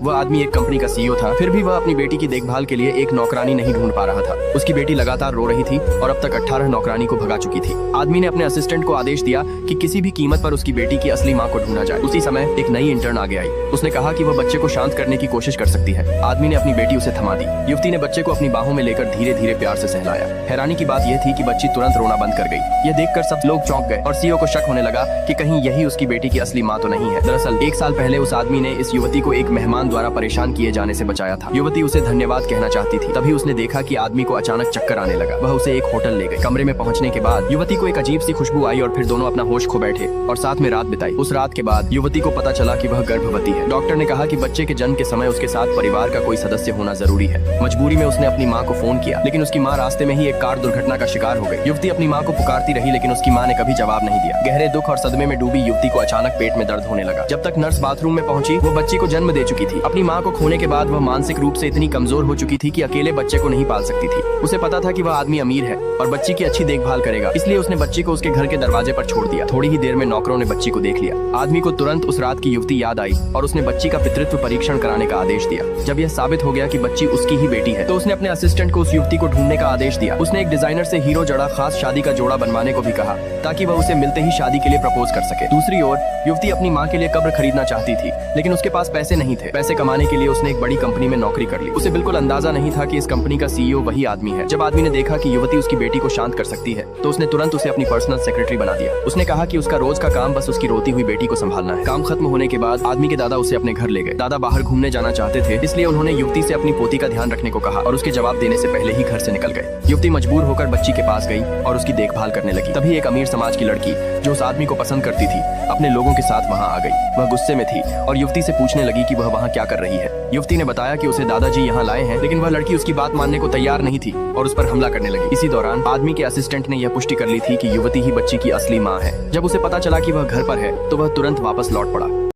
वह आदमी एक कंपनी का सीईओ था, फिर भी वह अपनी बेटी की देखभाल के लिए एक नौकरानी नहीं ढूंढ पा रहा था। उसकी बेटी लगातार रो रही थी और अब तक 18 नौकरानी को भगा चुकी थी। आदमी ने अपने असिस्टेंट को आदेश दिया कि किसी भी कीमत पर उसकी बेटी की असली माँ को ढूंढा जाए। उसी समय एक नई इंटर्न आगे आई। उसने कहा कि वह बच्चे को शांत करने की कोशिश कर सकती है। आदमी ने अपनी बेटी उसे थमा दी। युवती ने बच्चे को अपनी बाहों में लेकर धीरे धीरे प्यार से सहलाया। हैरानी की बात यह थी कि बच्ची तुरंत रोना बंद कर गई। यह देखकर सब लोग चौंक गए और सीईओ को शक होने लगा कि कहीं यही उसकी बेटी की असली माँ तो नहीं है। दरअसल 1 साल पहले उस आदमी ने इस युवती को एक मेहमान द्वारा परेशान किए जाने से बचाया था। युवती उसे धन्यवाद कहना चाहती थी, तभी उसने देखा कि आदमी को अचानक चक्कर आने लगा। वह उसे एक होटल ले गए। कमरे में पहुंचने के बाद युवती को एक अजीब सी खुशबू आई और फिर दोनों अपना होश खो बैठे और साथ में रात बिताई। उस रात के बाद युवती को पता चला कि वह गर्भवती है। डॉक्टर ने कहा कि बच्चे के जन्म के समय उसके साथ परिवार का कोई सदस्य होना जरूरी है। मजबूरी में उसने अपनी माँ को फोन किया, लेकिन उसकी माँ रास्ते में ही एक कार दुर्घटना का शिकार हो गई। युवती अपनी माँ को पुकारती रही, लेकिन उसकी माँ ने कभी जवाब नहीं दिया। गहरे दुख और सदमे में डूबी युवती को अचानक पेट में दर्द होने लगा। जब तक नर्स बाथरूम में पहुंची, वो बच्ची को जन्म दे चुकी थी। अपनी माँ को खोने के बाद वह मानसिक रूप से इतनी कमजोर हो चुकी थी कि अकेले बच्चे को नहीं पाल सकती थी। उसे पता था कि वह आदमी अमीर है और बच्ची की अच्छी देखभाल करेगा, इसलिए उसने बच्ची को उसके घर के दरवाजे पर छोड़ दिया। थोड़ी ही देर में नौकरों ने बच्ची को देख लिया। आदमी को तुरंत उस रात की युवती याद आई और उसने बच्ची का पितृत्व परीक्षण कराने का आदेश दिया। जब यह साबित हो गया कि बच्ची उसकी ही बेटी है, तो उसने अपने असिस्टेंट को उस युवती को ढूंढने का आदेश दिया। उसने एक डिजाइनर से हीरो जड़ा खास शादी का जोड़ा बनवाने को भी कहा, ताकि वह उसे मिलते ही शादी के लिए प्रपोज कर सके। दूसरी ओर युवती अपनी माँ के लिए कब्र खरीदना चाहती थी, लेकिन उसके पास पैसे नहीं थे। पैसे कमाने के लिए उसने एक बड़ी कंपनी में नौकरी कर ली। उसे बिल्कुल अंदाजा नहीं था कि इस कंपनी का सीईओ वही आदमी है। जब आदमी ने देखा कि युवती उसकी बेटी को शांत कर सकती है, तो उसने तुरंत उसे अपनी पर्सनल सेक्रेटरी बना दिया। उसने कहा कि उसका रोज का काम बस उसकी रोती हुई बेटी को संभालना है। काम खत्म होने के बाद आदमी के दादा उसे अपने घर ले गए। दादा बाहर घूमने जाना चाहते थे, इसलिए उन्होंने युवती से अपनी पोती का ध्यान रखने को कहा और उसके जवाब देने से पहले ही घर से निकल गए। युवती मजबूर होकर बच्ची के पास गई और उसकी देखभाल करने लगी। तभी एक अमीर समाज की लड़की, जो उस आदमी को पसंद करती थी, अपने लोगों के साथ वहां आ गई। वह गुस्से में थी और युवती से पूछने लगी कि वह वहां क्या कर रही है। युवती ने बताया कि उसे दादाजी यहाँ लाए हैं, लेकिन वह लड़की उसकी बात मानने को तैयार नहीं थी और उस पर हमला करने लगी। इसी दौरान आदमी के असिस्टेंट ने यह पुष्टि कर ली थी कि युवती ही बच्ची की असली माँ है। जब उसे पता चला कि वह घर पर है, तो वह तुरंत वापस लौट पड़ा।